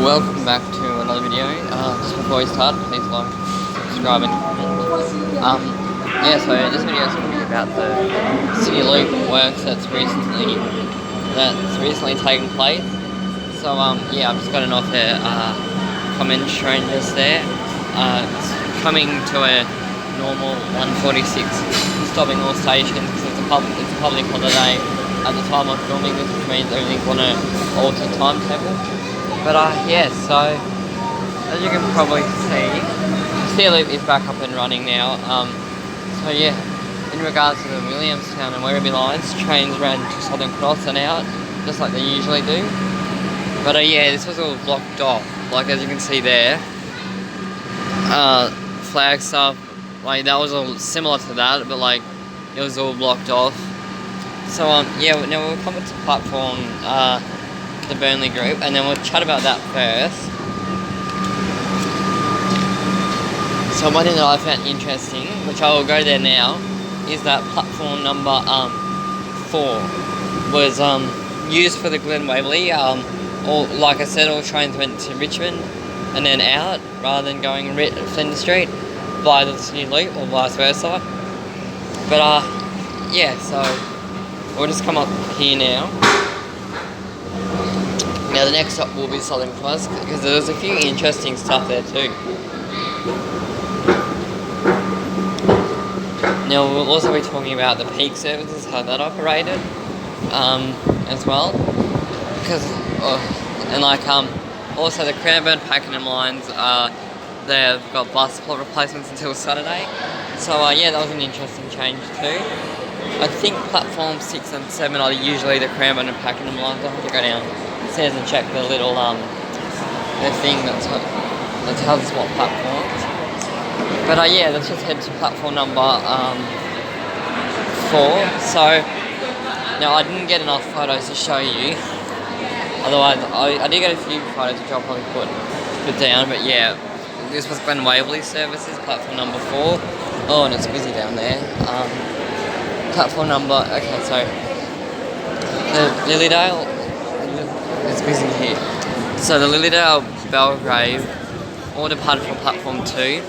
Welcome back to another video. Just before we start, please like, subscribe and comment. So this video is going to be about the city loop works that's recently taken place. So I've just gotten off the comeng train just there. It's coming to a normal 1:46, stopping all stations because it's a public holiday at the time of filming this, which means everything's on an altered timetable. But so as you can probably see, the city loop is back up and running now. In regards to the Williamstown and Werribee lines, trains ran to Southern Cross and out, just like they usually do. But this was all blocked off, like as you can see there. Flagstaff, that was all similar to that, but it was all blocked off. So now we'll come to platform the Burnley group, and then we'll chat about that first. So one thing that I found interesting, which I will go there now, is that platform number 4 was used for the Glen Waverley. Like I said, all trains went to Richmond and then out, rather than going Flinders Street by the city loop or vice versa. But so we'll just come up here now. Now the next stop will be Southern Cross, because there's a few interesting stuff there too. Now we'll also be talking about the peak services, how that operated, as well. Also the Cranbourne Pakenham lines, they've got bus plot replacements until Saturday. So that was an interesting change too. I think platform 6 and 7 are usually the Cranbourne and Pakenham lines. I'll have to go downstairs and check the little the thing that tells us what platforms. But let's just head to platform number 4. So now I didn't get enough photos to show you. Otherwise, I did get a few photos which I'll probably put down. But this was Glen Waverley services, platform number 4. Oh, and it's busy down there. Platform number, so the Lilydale, it's busy here. So the Lilydale Belgrave all departed from platform 2,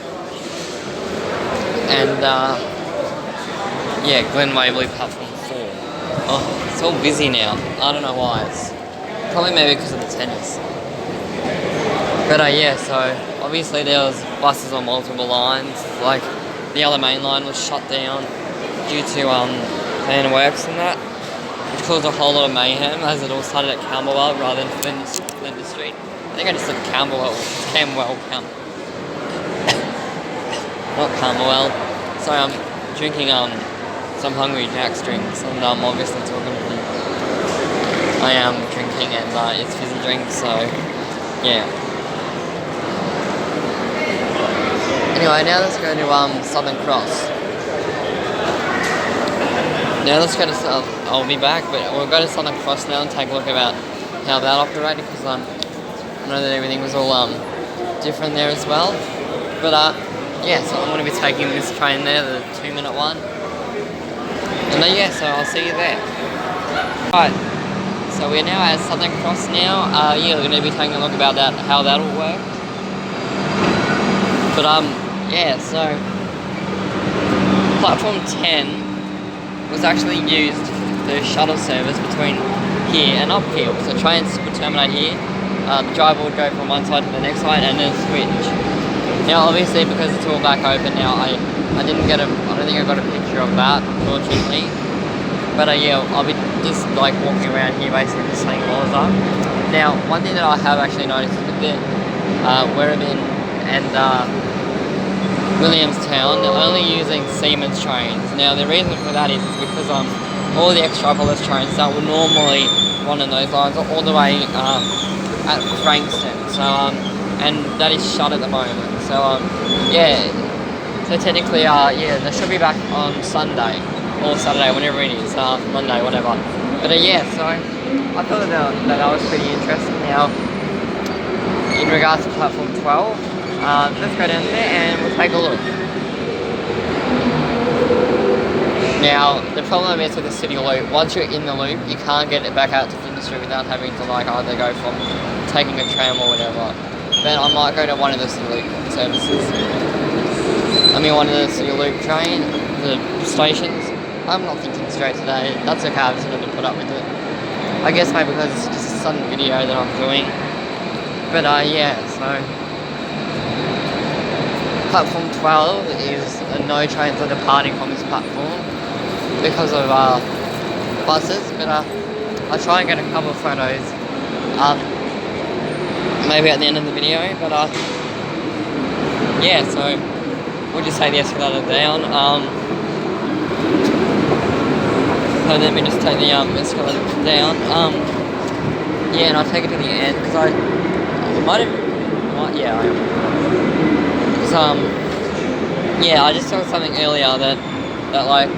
and Glen Waverley platform 4. Oh, it's all busy now. I don't know why. It's probably maybe because of the tennis. But so obviously there was buses on multiple lines. Like the other main line was shut down due to plan works and that, which caused a whole lot of mayhem, as it all started at Camberwell rather than Flinders Street. I think I just said Camberwell, not Camberwell. So I'm drinking some Hungry Jack's drinks, and obviously talking from I am drinking, and it's fizzy drink, so Anyway, now let's go to Southern Cross. Now let's go to I'll be back, but we'll go to Southern Cross now and take a look about how that operated, because I know that everything was all different there as well. But so I'm going to be taking this train there, the 2-minute one. And so I'll see you there. Alright, so we're now at Southern Cross now. We're going to be taking a look about how that all worked. But so platform 10 was actually used for shuttle service between here and upfield. So trains would terminate here, the driver would go from one side to the next side and then switch. Now obviously, because it's all back open now, I don't think I got a picture of that, unfortunately. But I'll be just walking around here basically just saying what was up. Now one thing that I have actually noticed is with the werribee and Williamstown, they're only using Siemens trains. Now the reason for that is because all the xtrapolis trains that would normally run on those lines are all the way at Frankston. So and that is shut at the moment. So so technically they should be back on Sunday or Saturday, whenever it is, Monday, whatever. But so I thought that was pretty interesting. Now in regards to platform 12, let's go down there and we'll take a look. Now, the problem is with the city loop, once you're in the loop, you can't get it back out to Flinders Street without having to like either go from taking a tram or whatever. But I might go to one of the city loop services. I mean one of the city loop train, the stations. I'm not thinking straight today. That's okay, I'm just going to put up with it. I guess maybe because it's just a sudden video that I'm doing. But yeah, so platform 12 is no trains are departing from this platform because of buses, but I'll try and get a couple of photos maybe at the end of the video, but yeah, so we'll just take the escalator down. So let me just take the escalator down. Yeah, and I'll take it to the end because I might have, yeah, I am. Because yeah, I just saw something earlier that like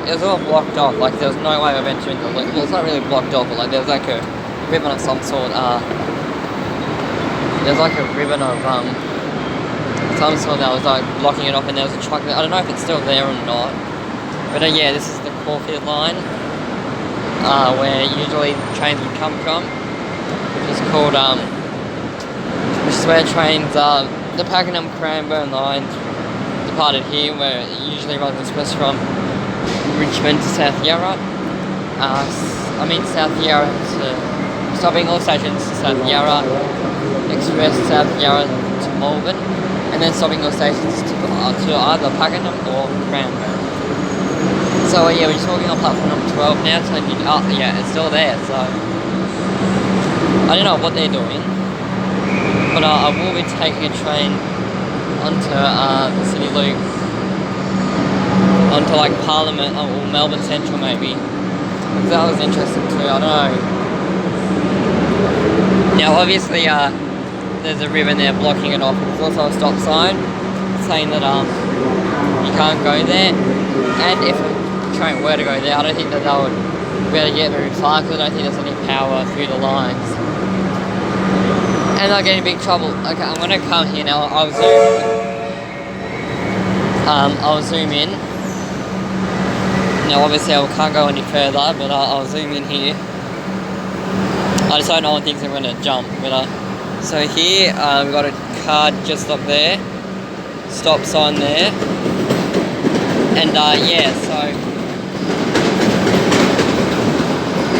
it was all blocked off. Like there was no way of entering the loop. Well, it's not really blocked off, but like there was like a ribbon of some sort. There's like a ribbon of some sort that was like blocking it off, and there was a truck there. I don't know if it's still there or not. But yeah, this is the Caulfield line, where usually trains would come from, which is called which is where trains the Pakenham cranbourne line departed here, where it usually runs express from Richmond to South Yarra. I mean South Yarra to stopping all stations to South Yarra, express South Yarra to Melbourne, and then stopping all stations to either Pakenham or cranbourne. So yeah, we're just walking on platform number 12 now, taking up. Yeah, it's still there. So I don't know what they're doing, but I will be taking a train onto the city loop, onto like Parliament or Melbourne Central maybe, because that was interesting too. I don't know. Now obviously there's a ribbon there blocking it off. There's also a stop sign saying that you can't go there, and if a train were to go there, I don't think that they would be able to get very far because I don't think there's any power through the lines. And they'll get in big trouble. Okay, I'm gonna come here now. I'll zoom in. Now obviously I can't go any further, but I'll zoom in here. I just don't know when things are gonna jump, but so here we've got a card just up there, stop sign there, and yeah, so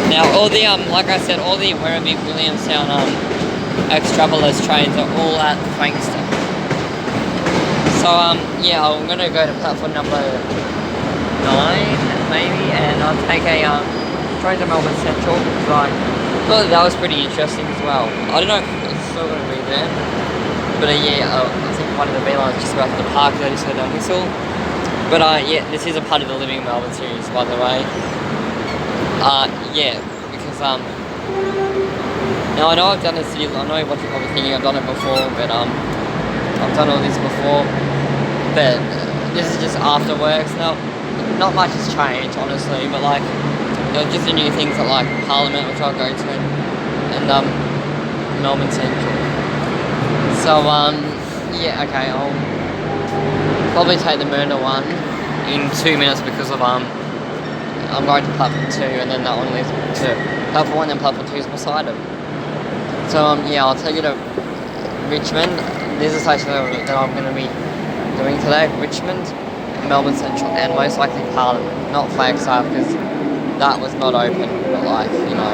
now all the like I said, all the werribee Williamstown xtrapolis trains are all at Frankston. So yeah, I'm gonna go to platform number 9 maybe, and I'll take a train to Melbourne Central because I thought that was pretty interesting as well. I don't know if it's still gonna be there, but yeah, I think one of the V lines just about to depart because I just heard that whistle. But yeah, this is a part of the Living Melbourne series, by the way. Yeah, because now I know I've done this. I know what you're probably thinking. I've done it before, but I've done all this before. But this is just after works. Now, not much has changed, honestly. But like, there's just the new things at like Parliament, which I'll go to, and Melbourne Central. So yeah, okay, I'll probably take the murder one in 2 minutes because of I'm going to platform 2, and then that one leads to platform 1, and platform 2 is beside it. So yeah, I'll take you to Richmond. This is a station that I'm going to be doing today. Richmond, Melbourne Central, and most likely Parliament, not Flagstaff because that was not open. But like, you know.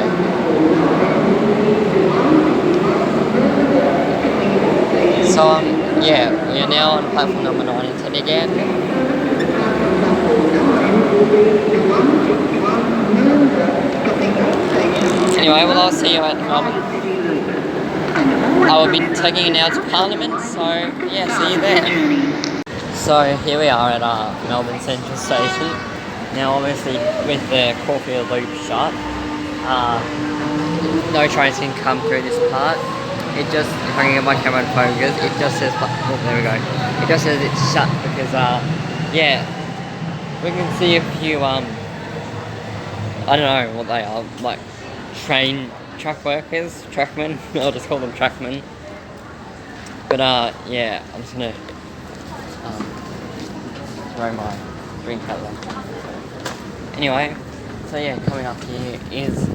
So yeah, we are now on platform number 9 in Teddy again. Anyway, well, I'll see you at Melbourne. I will be taking you now to Parliament, so yeah, see you there. So here we are at Melbourne Central Station. Now obviously with the Caulfield Loop shut, no trains can come through this part. It just, if I can get my camera and focus, it just says, oh there we go. It just says it's shut because yeah, we can see a few I don't know what they are, like truck workers, truckmen, I'll just call them truckmen. But yeah, I'm just gonna throw my drink out there. Anyway, so yeah, coming up here is,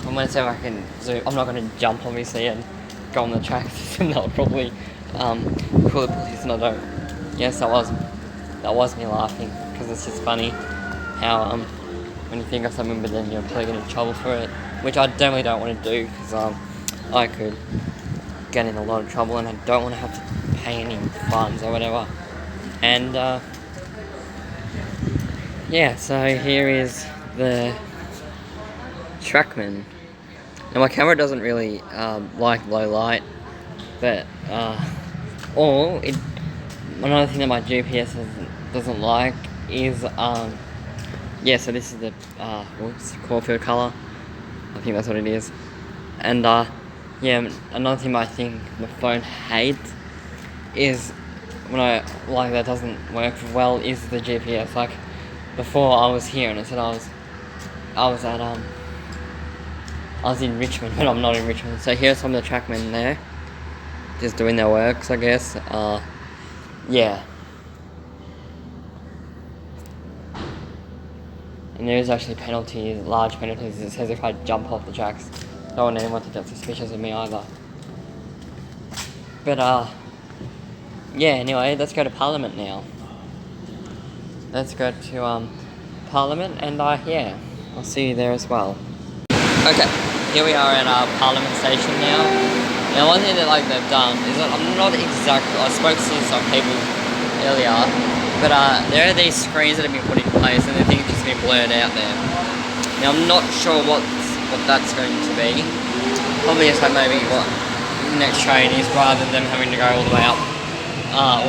I'm going to see if I can zoom. I'm not going to jump obviously and go on the track system. That would probably call the police, and I don't. Yes, that was me laughing, because it's just funny how when you think of something but then you're probably getting in trouble for it, which I definitely don't want to do, because I could get in a lot of trouble and I don't want to have to pay any fines or whatever. And yeah, so here is the Trackman. Now my camera doesn't really like low light, but another thing that my GPS doesn't like is yeah, so this is the Caulfield colour. I think that's what it is. And yeah, another thing I think my phone hates is when that doesn't work well is the GPS. Like before I was here and I said I was in Richmond, but I'm not in Richmond. So here's some of the trackmen there, just doing their works, I guess. Yeah. And there is actually penalties, large penalties. It says if I jump off the tracks. Don't want anyone to get suspicious of me either. But yeah, anyway, let's go to Parliament now. Let's go to Parliament, and yeah, I'll see you there as well. Okay, here we are at Parliament Station now. Now one thing that they've done is that I spoke to some people earlier, but there are these screens that have been put in place and the thing's just been blurred out there. Now I'm not sure what that's going to be. Probably just like maybe what the next train is, rather than them having to go all the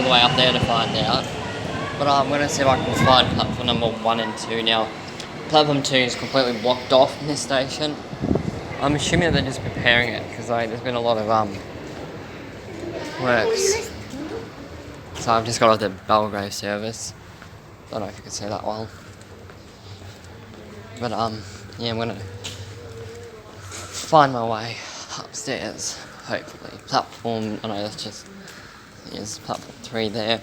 way up there to find out. But I'm going to see if I can find platform number 1 and 2 now. Platform 2 is completely blocked off in this station. I'm assuming that they're just preparing it, because there's been a lot of works. So I've just got off the Belgrave service. Don't know if you can see that well. But yeah, I'm gonna find my way upstairs, hopefully. Platform, oh no, that's just, there's platform 3 there.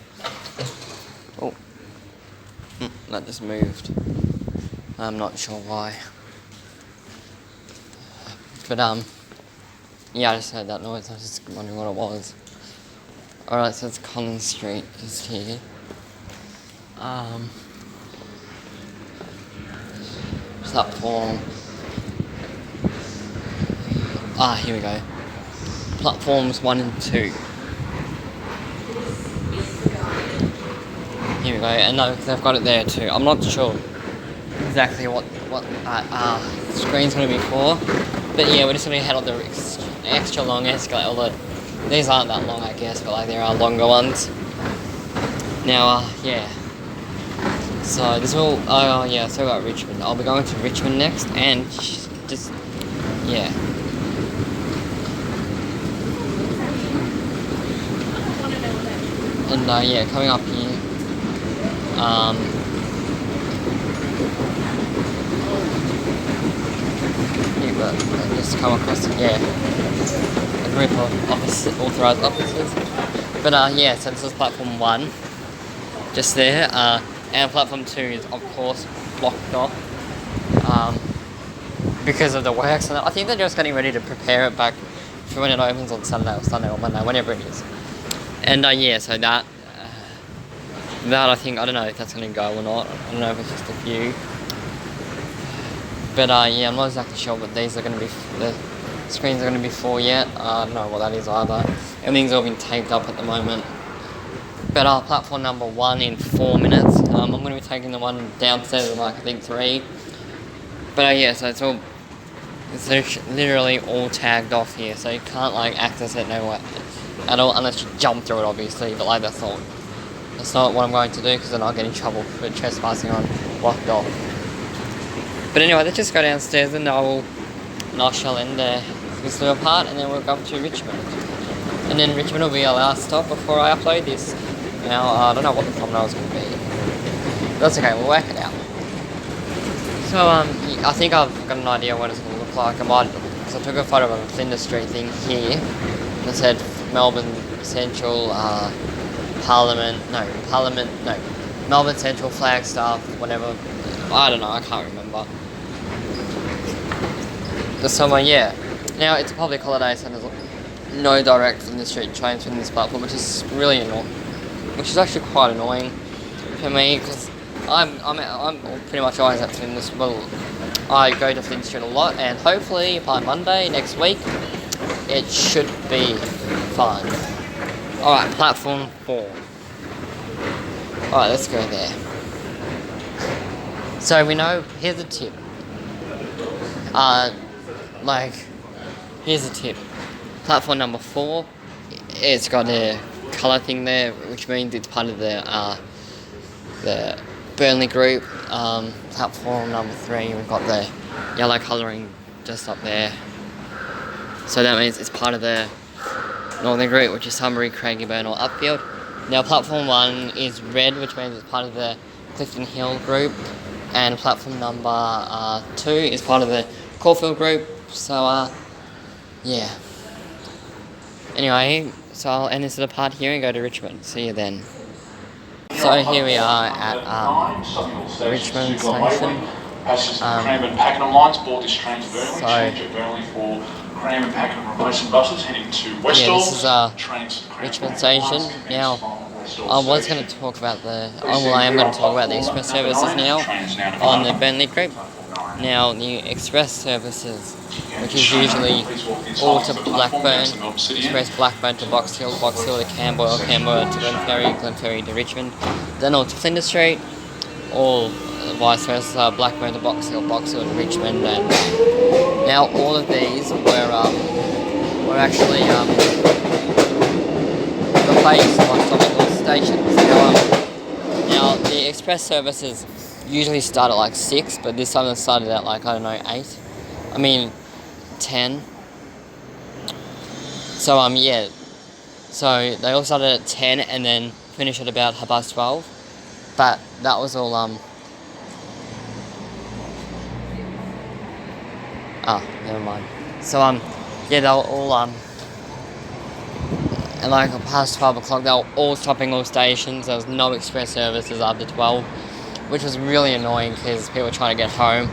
Oh, that just moved. I'm not sure why. But yeah, I just heard that noise. I was just wondering what it was. Alright, so it's Collins Street just here. Platform. Here we go. Platforms 1 and 2. Here we go, and they've got it there too. I'm not sure exactly what the screen's going to be for, but yeah, we're just going to head on the extra long escalator. These aren't that long, I guess, but there are longer ones. Now, yeah. So this will. Oh yeah, so about Richmond. I'll be going to Richmond next, and just yeah. And yeah, coming up here. Yeah, but just come across a group of authorised officers. But yeah, so this is platform 1, just there. And platform 2 is of course blocked off because of the works, and I think they're just getting ready to prepare it back for when it opens on Sunday or Monday, whenever it is. And yeah, so that I think, I don't know if that's going to go or not. I don't know if it's just a few. But yeah, I'm not exactly sure what these are going to be. The screens are going to be for yet. I don't know what that is either. Everything's all been taped up at the moment. But platform number 1 in 4 minutes. I'm going to be taking the one downstairs in I think 3. But yeah, so it's literally all tagged off here, so you can't access it nowhere at all unless you jump through it, obviously. But that's not what I'm going to do, because then I'll get in trouble for trespassing on blocked off. But anyway, let's just go downstairs and I shall end this little part, and then we'll go up to Richmond. And then Richmond will be our last stop before I upload this. Now, I don't know what the thumbnail is going to be. That's okay, we'll work it out. So, I think I've got an idea what it's going to look like. Because I took a photo of a Flinders Street thing here that said Melbourne Central, Melbourne Central, Flagstaff, whatever, I don't know, I can't remember. The summer, yeah. Now, it's a public holiday, so there's no direct Flinders Street trains from this platform, which is really annoying. Which is actually quite annoying for me, because I'm pretty much always at Flinders. Well, I go to Flinders Street a lot, and hopefully by Monday next week, it should be fine. Alright, platform 4. Alright, let's go there. So we know, here's a tip. Here's a tip. Platform number 4, it's got a colour thing there, which means it's part of the Burnley group. Platform number 3, we've got the yellow colouring just up there. So that means it's part of the Northern group, which is Sunbury, Cranbourne or Upfield. Now platform 1 is red, which means it's part of the Clifton Hill group. And platform number 2 is part of the Caulfield group. So, yeah. Anyway, so I'll end this little part here and go to Richmond. See you then. So here we are at Richmond Station. Cranbourne Pakenham lines board this train to Burnley. Change at Burnley for Cranbourne Pakenham replacement buses heading to Westall. Yeah, this is Richmond Station. Now, I was going to talk about I am going to talk about the express services now on the Burnley group. Now, the express services, which is usually all to Blackburn, express Blackburn to Box Hill to Canberra, Canberra to Glenferrie to Richmond, then all to Flinders Street, all vice versa, Blackburn to Box Hill to Richmond, and now all of these were actually replaced by stopping all stations. Now the express services usually start at like 6, but this time they started at like, I don't know, 8. I mean, 10. So yeah. So they all started at 10 and then finished at about 12:30. But that was all never mind. So yeah, they were all and like past 12 o'clock, they were all stopping all stations. There was no express services after 12, which was really annoying because people were trying to get home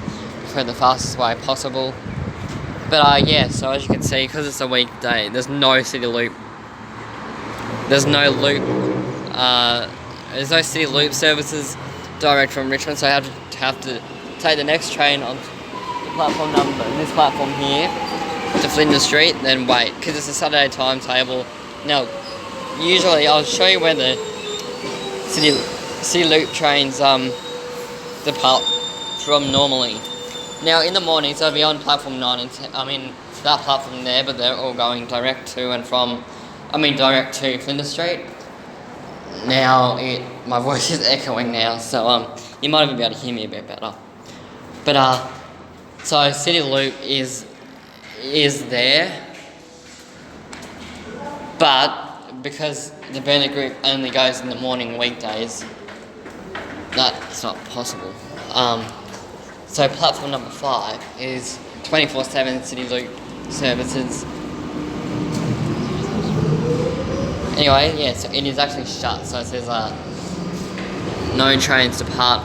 for the fastest way possible. But yeah, so as you can see, because it's a weekday, there's no city loop. There's no loop. There's no city loop services direct from Richmond, so I have to take the next train on the platform number, this platform here, to Flinders Street, then wait, because it's a Saturday timetable. Now, usually I'll show you where the city loop trains depart from normally. Now in the mornings they'll be on platform 9 and 10, that platform there, but they're all going direct to and from, direct to Flinders Street. Now my voice is echoing now, so you might even be able to hear me a bit better. But so city loop is there, but because the Burnley group only goes in the morning weekdays, that's not possible. So platform number 5 is 24/7 city loop services. Anyway, yeah, so it is actually shut, so it says no trains depart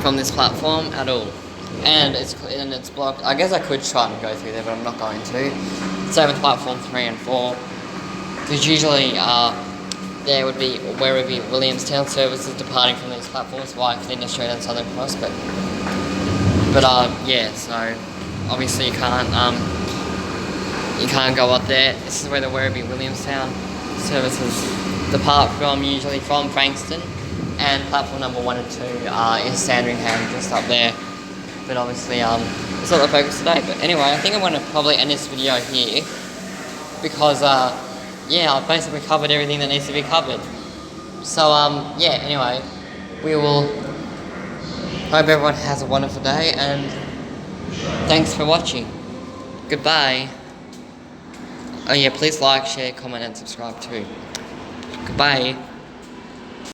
from this platform at all. And it's blocked. I guess I could try and go through there, but I'm not going to. Same with platform 3 and 4. Because usually there would be werribee Williamstown services departing from these platforms via Flinders Street and Southern Cross, but yeah, so obviously you can't go up there. This is where the werribee Williamstown services depart from, usually from Frankston, and platform number 1 and 2 is Sandringham, just up there. But obviously it's not the focus today. But anyway, I think I'm going to probably end this video here because yeah, I've basically covered everything that needs to be covered. So yeah, anyway, we will hope everyone has a wonderful day, and thanks for watching. Goodbye. Oh yeah, please like, share, comment and subscribe too. Goodbye.